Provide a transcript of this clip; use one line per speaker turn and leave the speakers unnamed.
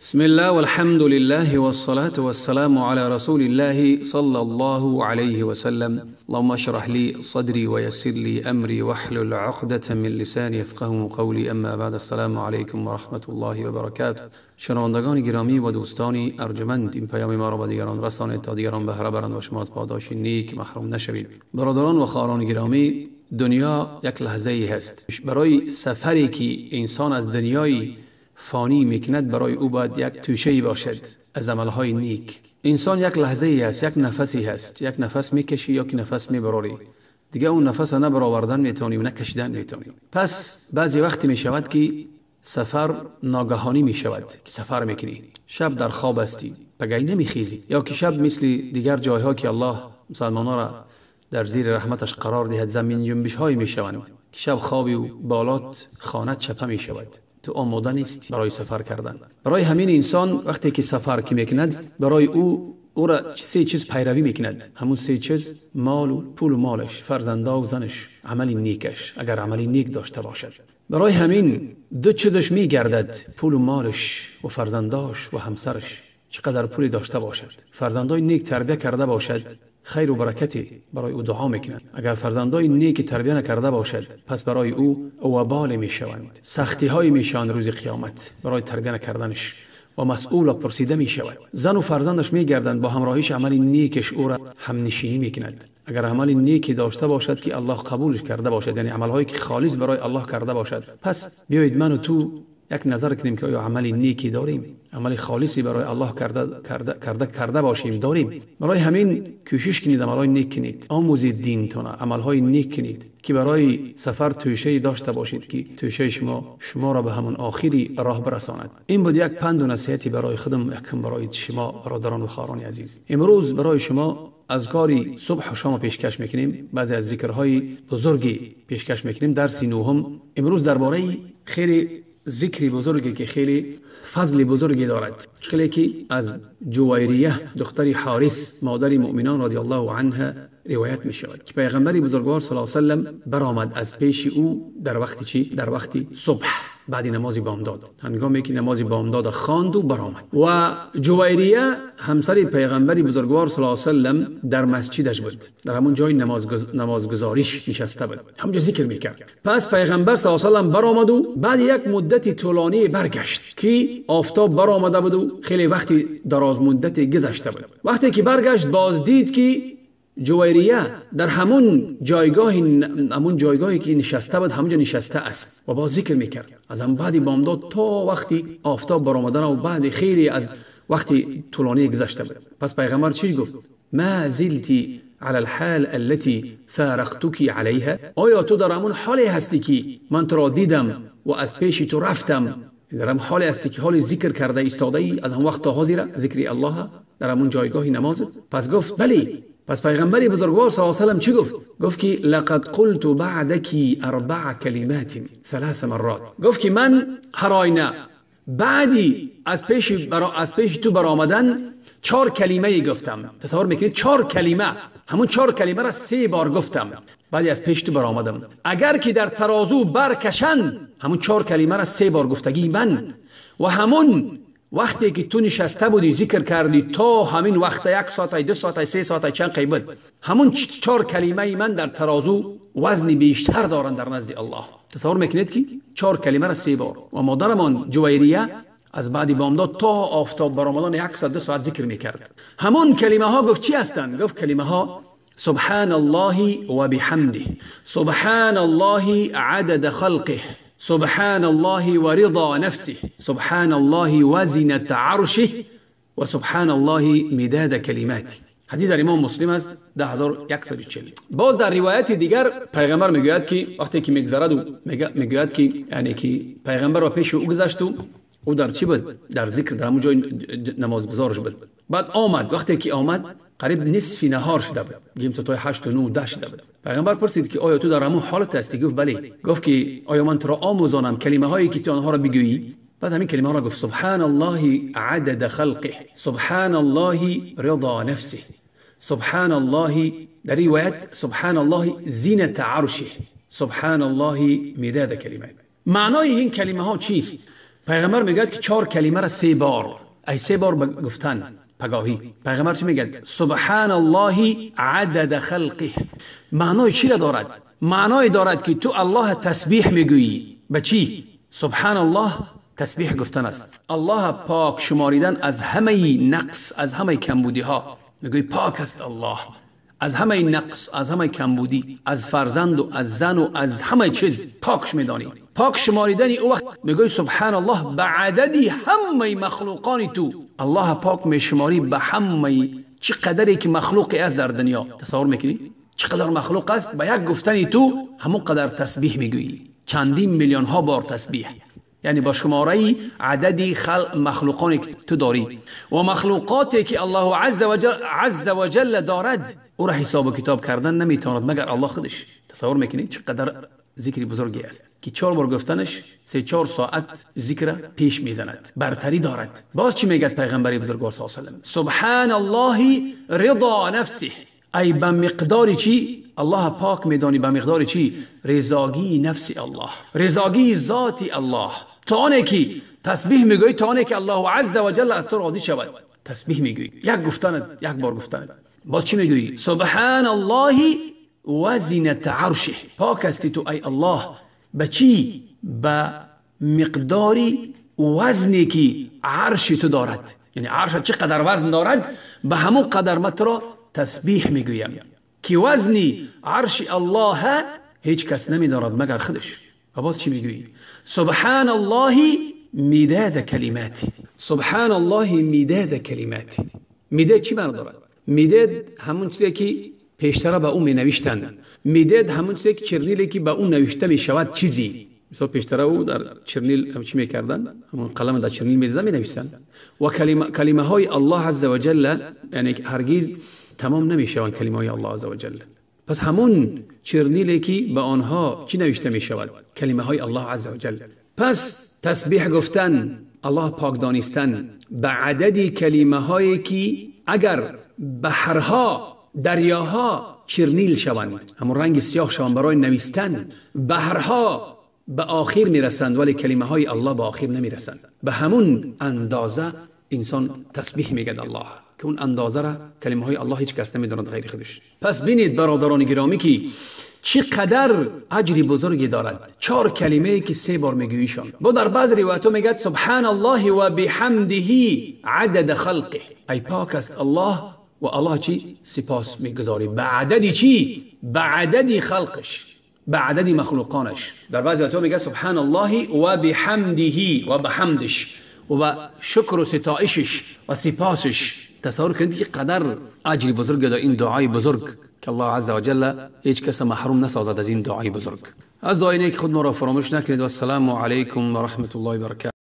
بسم الله والحمد لله والصلاة والسلام على رسول الله صلى الله عليه وسلم. اللهم اشرح لي صدري ويسر لي أمري واحلل عقدة من لساني يفقهوا قولي. اما بعد، السلام علیکم و رحمت الله و برکاته. شنوندگان گرامی و دوستانی ارجمند، این پیام ما را به دیگران رسانید تا دیگران بهره برند و شما از پاداش نیک محروم نشوید. برادران و خواهران گرامی، دنیا یک لحظه ای هست. برای سفری که انسان از دنیای فانی میکند، برای او باید یک توشه‌ای باشد از عملهای نیک. انسان یک لحظه ای هست، یک نفسی هست، یک نفس میکشی یا که نفس میبری، دیگه اون نفس نه برآوردن میتونی و نه کشیدن میتونی. پس بعضی وقتی میشود که سفر ناگهانی میشود، که سفر میکنی، شب در خواب هستی، پگای نمیخیزی، یا که شب مثل دیگر جایها که الله مسلمانان را در زیر رحمتش قرار دهد زمین جنبش های میشوند، که شب خوابی و بالات خانت چپه میشود، تو آماده نیستی برای سفر کردن. برای همین انسان وقتی که سفر که میکند، برای او را سه چیز پیروی میکند. همون سه چیز: مال و پول و مالش، فرزندا و زنش، عمل نیکش اگر عمل نیک داشته باشد. برای همین دو چیزش میگردد: پول و مالش و فرزنداش و همسرش. چقدر پولی داشته باشد، فرزندای نیک تربیت کرده باشد، خیر و برکتی برای او دعا میکنند. اگر فرزندای نیک تربیت نکرده باشد، پس برای او وبال میشوند، سختی های میشوند روز قیامت برای تربیت نکردنش، و مسئول و پرسیده میشود. زن و فرزندش میگردند با همراهیش عمل نیکش او را همنشینی میکند. اگر عمل نیکی داشته باشد که الله قبولش کرده باشد، یعنی عملهایی که خالص برای الله کرده باشد، پس بیایید من و تو یک نظر کنیم که آیا عمل نیکی داریم، عمل خالصی برای الله کرده باشیم داریم. برای همین کوشش کنید عملهای نیک کنید، آموزید دینتون، عملهای نیک کنید که برای سفر توشه داشته باشید که توشه شما را به همون آخری راه برساند. این بود یک پند و نصیحتی برای خودم، یکم برای شما برادران و خواهران عزیز. امروز برای شما اذکاری صبح و شام پیشکش میکنیم، بعضی از ذکرهای بزرگی پیشکش میکنیم. درس نهم امروز درباره خیلی ذکری بزرگی که خیلی فضل بزرگی دارد، خیلی که از جویریه دختر حارث مادر مؤمنان رضی الله عنها روایت می شود که پیغمبر بزرگوار صلی الله علیه و سلم برآمد از پیش او در وقتی چی؟ در وقتی صبح، بعد نماز بامداد، هنگامی که نماز بامداد خواند و برآمد. و جویریه همسر پیغمبر بزرگوار صلی الله علیه و سلم در مسجدش بود، در همون جای نمازگزاریش نشسته بود، همونجا ذکر میکرد. پس پیغمبر صلی الله علیه و سلم برآمد و بعد یک مدتی طولانی برگشت که آفتاب برآمده بود و خیلی وقتی دراز مدتی گذشته بود. وقتی که برگشت باز دید که جویریه در همون جایگاهی که نشسته بود همونجا نشسته است و با ذکر میکرد. از هم بعد بامداد تا وقتی آفتاب برآمدن و بعد خیلی از وقتی طولانی گذشته بود. پس پیغمبر چی گفت؟ ما زلتی على الحال التي فارقتك عليها؟ آیا تو در همون حالی هستی که من تو را دیدم و از پیش تو رفتم؟ در همون حالی هستی که حال ذکر کرده ایستاده ای از هم وقت تا حاضر ذکر الله در همون جایگاه نماز؟ پس گفت بلی. پس پیغمبر بزرگوار صلی الله علیه و سلم چی گفت؟ گفت که لقد قلت بعدك 4 كلمات 3 مرات. گفت که من هر آینه بعدی از پیش تو برآمدن 4 کلمه گفتم. تصور میکنید 4 کلمه، همون 4 کلمه را 3 بار گفتم بعدی از پیش تو برآمدم. اگر که در ترازو برکشند همون 4 کلمه را 3 بار گفتگی من، و همون وقتی که تو نشسته بودی ذکر کردی تا همین وقت 1 ساعت 2 ساعت 3 ساعت چند قیمت، همون 4 کلمه من در ترازو وزن بیشتر دارن در نزد الله. تصور میکنید که 4 کلمه را 3 بار. و مادرمان جویریه از بعد بامداد تا آفتاب برآمدن 1 ساعت 2 ساعت ذکر میکرد. همون کلمه ها گفت چی هستند؟ گفت کلمه ها سبحان الله و بحمده، سبحان الله عدد خلقه، سبحان الله ورضا نفسه، سبحان الله وزنة عرشه، و سبحان الله مداد کلماته. حدیث در امام مسلم است 10140. باز در روایت دیگر پیغمبر میگوید که وقتی که میگذرد و میگوید که یعنی که پیغمبر و پیش او گذشت و او در چی بود؟ در ذکر، در همون جای نمازگزارش بود. بعد آمد، وقتی که آمد قریب نصف نهار شده بود، گیم تا 8 و 9 و 10 شده بود. پیغمبر پرسید که آیا تو در همون حالت هستی؟ گفت بله. گفت که آیا من تو را آموزانم کلمه هایی که تو آنها را بگویی؟ بعد همین کلمه ها را گفت سبحان الله عدد خلقه، سبحان الله رضا نفسه، سبحان الله، در روایت سبحان الله زینت عرشه، سبحان الله مداد کلمات. معنای این کلمه ها چیست؟ پیغمبر میگه که 4 کلمه را 3 بار، ای 3 بار گفتن پگاهی. پیغمبر چی میگه؟ سبحان الله عدد خلقه. معنای چی را دارد؟ معنای دارد که تو الله تسبیح میگویی. به چی؟ سبحان الله تسبیح گفتن است. الله پاک شماریدن از همه نقص، از همه کمبودی ها. میگوی پاک است الله از همه نقص، از همه کمبودی، از فرزند و از زن و از همه چیز پاکش میدانی. پاک شماریدنی او وقت میگوی سبحان الله به عددی همه مخلوقان تو. الله پاک میشماری به همه چه قدری که مخلوقی است در دنیا. تصور میکنی چقدر مخلوق است؟ به یک گفتنی تو همون قدر تسبیح میگویی، چندین میلیون ها بار تسبیح. یعنی با شماره عددی مخلوقانی که تو داری و مخلوقاتی که الله عز و جل دارد، او را حساب و کتاب کردن نمیتواند مگر الله خودش. تصور میکنید چقدر ذکر بزرگی است که 4 بار گفتنش 3-4 ساعت ذکر پیش میزند، برتری دارد. باز چی میگه پیغمبر بزرگوار صلی الله علیه و سلم؟ سبحان الله رضا نفسه. ای به مقدار چی؟ الله پاک میدانی به مقدار چی؟ رضاگی نفس الله، رضاگی ذات الله. تا آنه که تسبیح میگویی، تا آنه که الله عز و جل از تو راضی شود تسبیح میگویی. یک بار گفتن. باز چی میگویی؟ سبحان الله وزنة عرشه. پاک استی تو ای الله به چی؟ به مقداری وزنی که عرش تو دارد. یعنی عرش چقدر وزن دارد به همون قدر من تو را تسبیح میگویم که وزنی عرش الله هیچ کس نمیدارد مگر خودش. و باز چی میگویی؟ سبحان الله مداد کلماتی. سبحان الله مداد کلماتی. مداد چی معنی دارد؟ مداد همون چیزی که پیشتر به اون می نوشتن. مداد همون چیزی که چرنیلی که به اون نوشته می شود چیزی. مثلا پیشتر او در چرنیل چی می کردن؟ همون قلم در چرنیل می زدن می نوشتن. و کلمه های الله عز و جل یعنی هرگز تمام نمی شوند کلمه های الله عز و جل. پس همون چرنیلی که به آنها چی نوشته می شود؟ کلمه های الله عز و جل. پس تسبیح گفتن، الله پاک دانستن به عددی کلمه هایی که اگر بحرها دریاها چرنیل شوند، همون رنگ سیاه شوند برای نوشتن، بحرها به آخر می رسند ولی کلمه های الله به آخر نمی رسند. به همون اندازه انسان تسبیح میگه الله که اون اندازه را کلمه های الله هیچ کس نمیداند غیر خودش. پس بینید برادران گرامی که چقدر اجری بزرگی دارد 4 کلمه که 3 بار میگویشان. با در بعض روایت ها میگه سبحان الله و بحمده عدد خلقه. ای پاک است الله و الله چی؟ سپاس میگذاری به عددی چی؟ به عددی خلقش، به عددی مخلوقانش. در بعض روایت ها میگه سبحان الله و بحمده و بحمدش و شکر و ستایشش و سپاسش. تصور کنید که قدر اجری بزرگ داره این دعای بزرگ که الله عز و جل هیچ کس محروم نسازد از این دعای بزرگ. از دعای نیک خود ما را فراموش نکنید. و السلام علیکم و رحمت الله و برکاته.